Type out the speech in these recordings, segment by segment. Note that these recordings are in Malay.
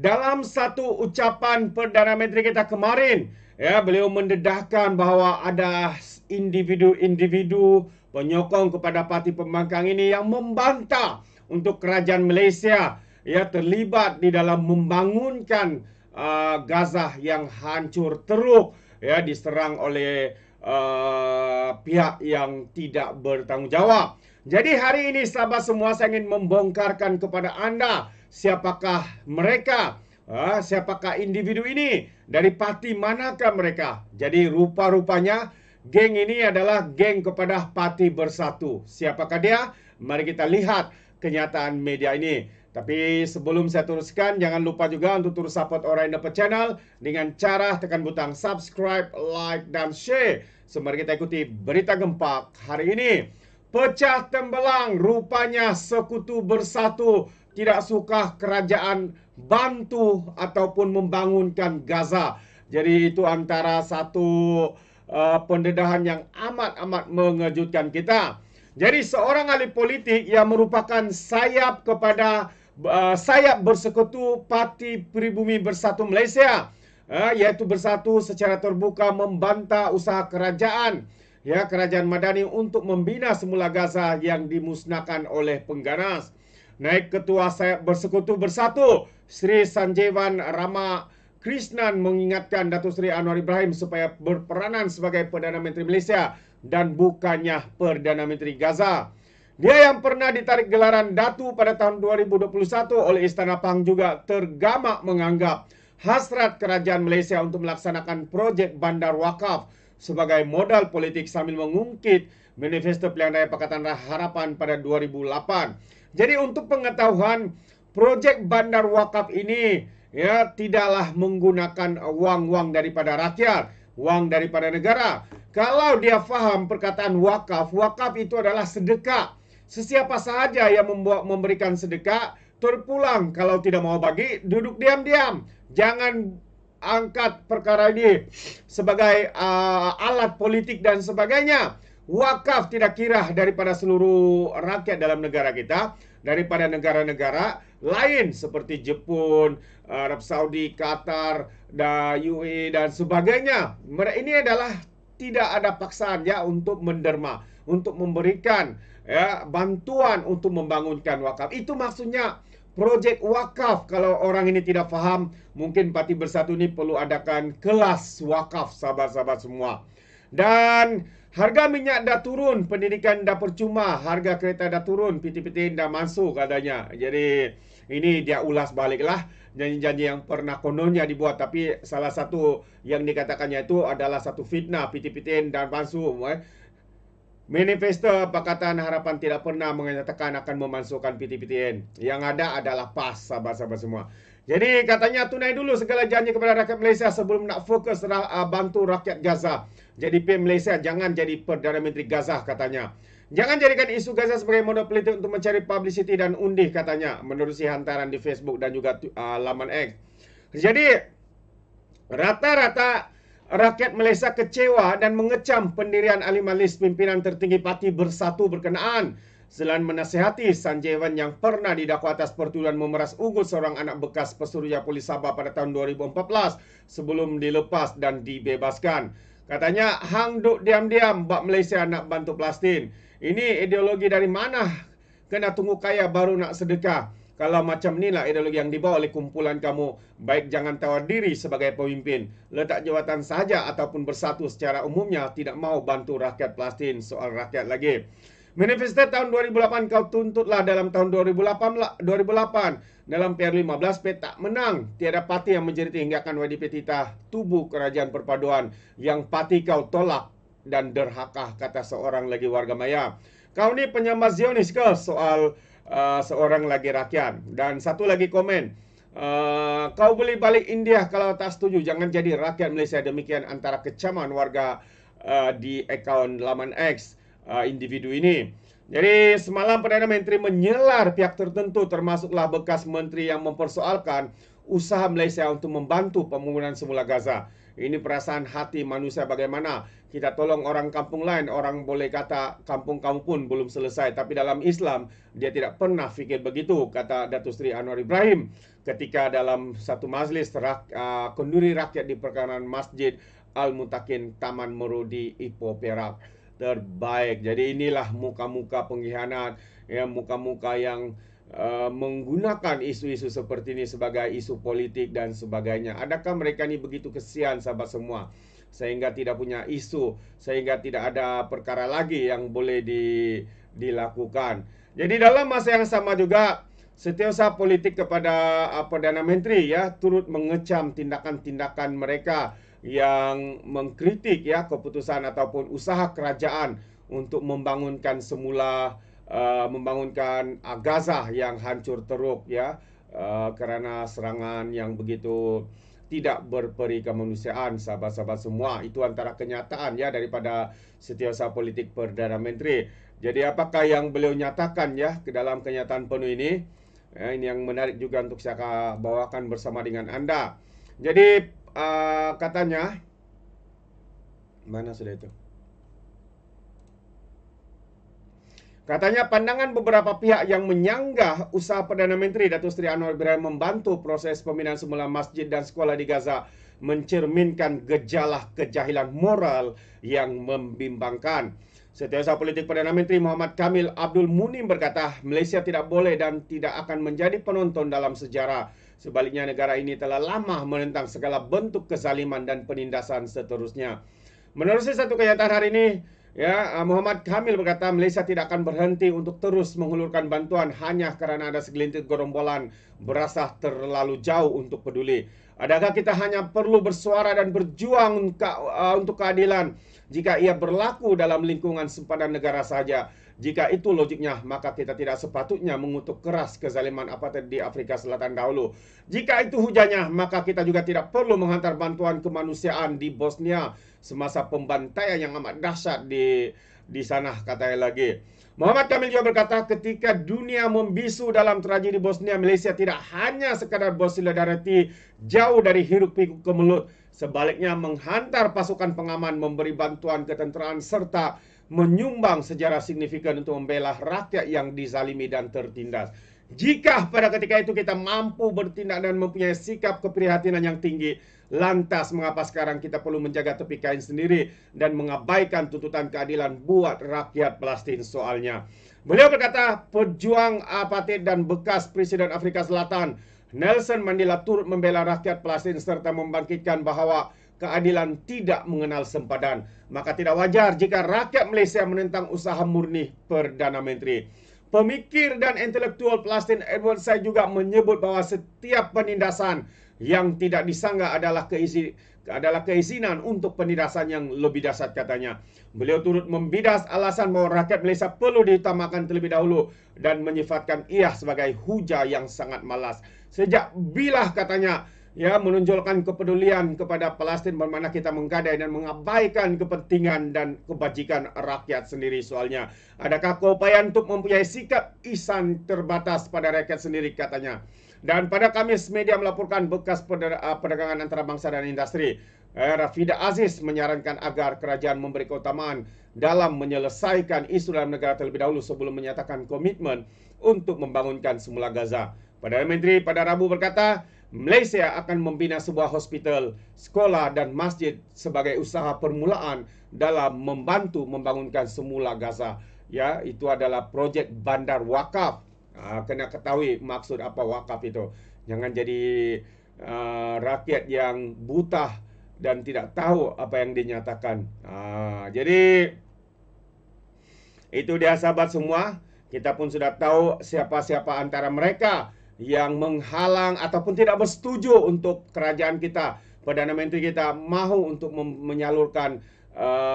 dalam satu ucapan Perdana Menteri kita kemarin, ya, beliau mendedahkan bahawa ada individu-individu penyokong kepada parti pembangkang ini yang membantah untuk kerajaan Malaysia ya terlibat di dalam membangunkan Gaza yang hancur teruk ya diserang oleh pihak yang tidak bertanggungjawab. Jadi hari ini sahabat semua, saya ingin membongkarkan kepada anda siapakah mereka, siapakah individu ini, dari parti manakah mereka. Jadi rupa-rupanya geng ini adalah geng kepada Parti Bersatu. Siapakah dia? Mari kita lihat kenyataan media ini. Tapi sebelum saya teruskan, jangan lupa juga untuk terus support Orang Dapat Channel dengan cara tekan butang subscribe, like, dan share. So, mari kita ikuti berita gempak hari ini. Pecah tembelang, rupanya Sekutu Bersatu tidak suka kerajaan bantu ataupun membangunkan Gaza. Jadi itu antara satu pendedahan yang amat-amat mengejutkan kita. Jadi seorang ahli politik yang merupakan sayap kepada sayap bersekutu Parti Pribumi Bersatu Malaysia, yaitu Bersatu secara terbuka membantah usaha kerajaan Madani untuk membina semula Gaza yang dimusnahkan oleh pengganas. Naib Ketua Sayap Bersekutu Bersatu, Sri Sanjeevan Ramakrishnan mengingatkan Datuk Seri Anwar Ibrahim supaya berperanan sebagai Perdana Menteri Malaysia dan bukannya Perdana Menteri Gaza. Dia yang pernah ditarik gelaran Datu pada tahun 2021 oleh Istana Pahang juga tergamak menganggap hasrat kerajaan Malaysia untuk melaksanakan projek Bandar Wakaf sebagai modal politik sambil mengungkit manifesto Pilihan Raya Pakatan Harapan pada 2008. Jadi untuk pengetahuan, projek Bandar Wakaf ini ya tidaklah menggunakan wang-wang daripada rakyat, wang daripada negara. Kalau dia faham perkataan wakaf, wakaf itu adalah sedekah. Sesiapa sahaja yang memberikan sedekah terpulang. Kalau tidak mau bagi, duduk diam-diam. Jangan angkat perkara ini sebagai alat politik dan sebagainya. Wakaf tidak kira daripada seluruh rakyat dalam negara kita, daripada negara-negara lain seperti Jepun, Arab Saudi, Qatar, dan UAE dan sebagainya. Ini adalah tidak ada paksaan ya untuk menderma, untuk memberikan ya bantuan untuk membangunkan wakaf. Itu maksudnya projek wakaf. Kalau orang ini tidak faham, mungkin Parti Bersatu ini perlu adakan kelas wakaf, sahabat-sahabat semua. Dan harga minyak dah turun, pendidikan dah percuma, harga kereta dah turun, PT-PT dah masuk katanya. Jadi ini dia ulas baliklah janji-janji yang pernah kononnya dibuat, tapi salah satu yang dikatakannya itu adalah satu fitnah, PT-PT dan masuk. Manifesto Pakatan Harapan tidak pernah mengatakan akan memasukkan PT-PTN. Yang ada adalah PAS, sahabat-sahabat semua. Jadi katanya tunai dulu segala janji kepada rakyat Malaysia sebelum nak fokus bantu rakyat Gaza. Jadi PM Malaysia jangan jadi Perdana Menteri Gaza katanya. Jangan jadikan isu Gaza sebagai modal politik untuk mencari publicity dan undih katanya. Menerusi hantaran di Facebook dan juga laman X. Jadi rata-rata rakyat Malaysia kecewa dan mengecam pendirian ahli majlis pimpinan tertinggi Parti Bersatu berkenaan selain menasihati Sanjeevan yang pernah didakwa atas pertuduhan memeras ugut seorang anak bekas pesuruhjaya Polis Sabah pada tahun 2014 sebelum dilepas dan dibebaskan. Katanya, hang duk diam-diam bak Malaysia nak bantu Palestin. Ini ideologi dari mana? Kena tunggu kaya baru nak sedekah. Kalau macam inilah ideologi yang dibawa oleh kumpulan kamu, baik jangan tawar diri sebagai pemimpin. Letak jawatan sahaja ataupun bersatu secara umumnya tidak mau bantu rakyat Palestin, soal rakyat lagi. Manifesto tahun 2008 kau tuntutlah dalam tahun 2008 dalam PR15 P tak menang. Tiada parti yang menjeriti hingga akan YDP titah tubuh kerajaan perpaduan yang parti kau tolak dan derhaka, kata seorang lagi warga maya. Kau ni penyambat Zionis ke soal seorang lagi rakyat. Dan satu lagi komen, kau boleh balik India kalau tak setuju. Jangan jadi rakyat Malaysia. Demikian antara kecaman warga di akaun laman X individu ini. Jadi semalam Perdana Menteri menyelar pihak tertentu termasuklah bekas menteri yang mempersoalkan usaha Malaysia untuk membantu pembangunan semula Gaza. Ini perasaan hati manusia bagaimana kita tolong orang kampung lain. Orang boleh kata kampung kamu pun belum selesai, tapi dalam Islam dia tidak pernah fikir begitu, kata Datuk Seri Anwar Ibrahim ketika dalam satu majlis kenduri rakyat di perkanan Masjid Al-Mutakin Taman Meru di Ipoh Perak. Terbaik. Jadi inilah muka-muka pengkhianat, ya, muka-muka yang menggunakan isu-isu seperti ini sebagai isu politik dan sebagainya. Adakah mereka ni begitu kesian sahabat semua, sehingga tidak punya isu, sehingga tidak ada perkara lagi yang boleh dilakukan. Jadi dalam masa yang sama juga, Setiausaha Politik kepada Perdana Menteri ya turut mengecam tindakan-tindakan mereka yang mengkritik ya keputusan ataupun usaha kerajaan untuk membangunkan Gaza yang hancur teruk ya, kerana serangan yang begitu tidak berperi kemanusiaan sahabat-sahabat semua. Itu antara kenyataan ya daripada Setiausaha Politik Perdana Menteri. Jadi apakah yang beliau nyatakan ya ke dalam kenyataan penuh ini? Ini yang menarik juga untuk saya bawakan bersama dengan Anda. Jadi katanya, mana sudah itu? Katanya pandangan beberapa pihak yang menyanggah usaha Perdana Menteri Datuk Seri Anwar Ibrahim membantu proses pemindahan semula masjid dan sekolah di Gaza mencerminkan gejala kejahilan moral yang membimbangkan. Setiausaha Politik Perdana Menteri Muhammad Kamil Abdul Munim berkata, Malaysia tidak boleh dan tidak akan menjadi penonton dalam sejarah. Sebaliknya, negara ini telah lama menentang segala bentuk kezaliman dan penindasan seterusnya. Menerusi satu kenyataan hari ini, ya, Muhammad Kamil berkata Malaysia tidak akan berhenti untuk terus menghulurkan bantuan hanya kerana ada segelintir gerombolan berasa terlalu jauh untuk peduli. Adakah kita hanya perlu bersuara dan berjuang untuk keadilan jika ia berlaku dalam lingkungan sempadan negara saja? Jika itu logiknya, maka kita tidak sepatutnya mengutuk keras kezaliman apartheid di Afrika Selatan dahulu. Jika itu hujannya, maka kita juga tidak perlu menghantar bantuan kemanusiaan di Bosnia semasa pembantaian yang amat dahsyat di sana, katanya lagi. Muhammad Kamil juga berkata, ketika dunia membisu dalam tragedi Bosnia, Malaysia tidak hanya sekadar bersolidariti jauh dari hiruk pikuk kemelut. Sebaliknya, menghantar pasukan pengaman, memberi bantuan ketenteraan serta menyumbang sejarah signifikan untuk membela rakyat yang dizalimi dan tertindas. Jika pada ketika itu kita mampu bertindak dan mempunyai sikap keprihatinan yang tinggi, lantas mengapa sekarang kita perlu menjaga tepi kain sendiri dan mengabaikan tuntutan keadilan buat rakyat Palestin soalnya? Beliau berkata, pejuang apartheid dan bekas Presiden Afrika Selatan Nelson Mandela turut membela rakyat Palestin serta membangkitkan bahawa keadilan tidak mengenal sempadan. Maka tidak wajar jika rakyat Malaysia menentang usaha murni Perdana Menteri. Pemikir dan intelektual Palestin Edward Said juga menyebut bahawa setiap penindasan yang tidak disangka adalah keizinan untuk penindasan yang lebih dahsyat, katanya. Beliau turut membidas alasan bahawa rakyat Malaysia perlu diutamakan terlebih dahulu dan menyifatkan ia sebagai huja yang sangat malas. Sejak bila, katanya, ya, menunjukkan kepedulian kepada Palestin bermakna kita menggadai dan mengabaikan kepentingan dan kebajikan rakyat sendiri soalnya. Adakah keupayaan untuk mempunyai sikap ihsan terbatas pada rakyat sendiri, katanya. Dan pada Khamis, media melaporkan bekas perdagangan antarabangsa dan industri Rafida Aziz menyarankan agar kerajaan memberi keutamaan dalam menyelesaikan isu dalam negara terlebih dahulu sebelum menyatakan komitmen untuk membangunkan semula Gaza. Perdana Menteri pada Rabu berkata, Malaysia akan membina sebuah hospital, sekolah dan masjid sebagai usaha permulaan dalam membantu membangunkan semula Gaza. Ya, itu adalah projek bandar wakaf. Kena ketahui maksud apa wakaf itu. Jangan jadi rakyat yang buta dan tidak tahu apa yang dinyatakan. Jadi itu dia sahabat semua. Kita pun sudah tahu siapa-siapa antara mereka yang menghalang ataupun tidak bersetuju untuk kerajaan kita, Perdana Menteri kita mahu untuk menyalurkan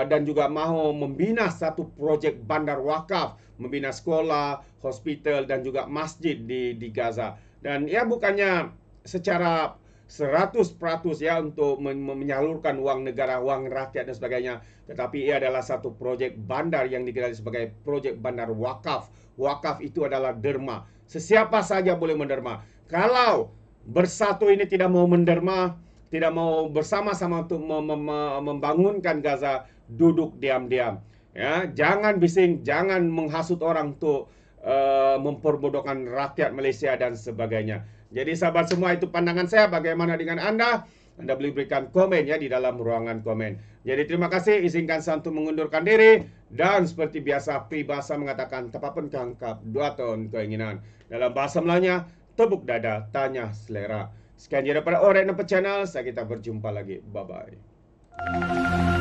dan juga mahu membina satu projek bandar wakaf, membina sekolah, hospital dan juga masjid di Gaza. Dan ia bukannya secara 100% ya untuk menyalurkan wang negara, wang rakyat dan sebagainya, tetapi ia adalah satu projek bandar yang digelar sebagai projek bandar wakaf. Wakaf itu adalah derma. Sesiapa saja boleh menderma. Kalau bersatu ini tidak mau menderma, tidak mau bersama-sama untuk membangunkan Gaza, duduk diam-diam. Ya, jangan bising, jangan menghasut orang untuk memperbodohkan rakyat Malaysia dan sebagainya. Jadi sahabat semua, itu pandangan saya. Bagaimana dengan Anda? Anda boleh berikan komen ya di dalam ruangan komen. Jadi terima kasih, izinkan saya untuk mengundurkan diri. Dan seperti biasa, peribahasa mengatakan, tapapun kangkap, dua ton keinginan. Dalam bahasa Melayunya, tepuk dada, tanya selera. Sekian je daripada Oret Nampak Channel. Saya kita berjumpa lagi. Bye-bye.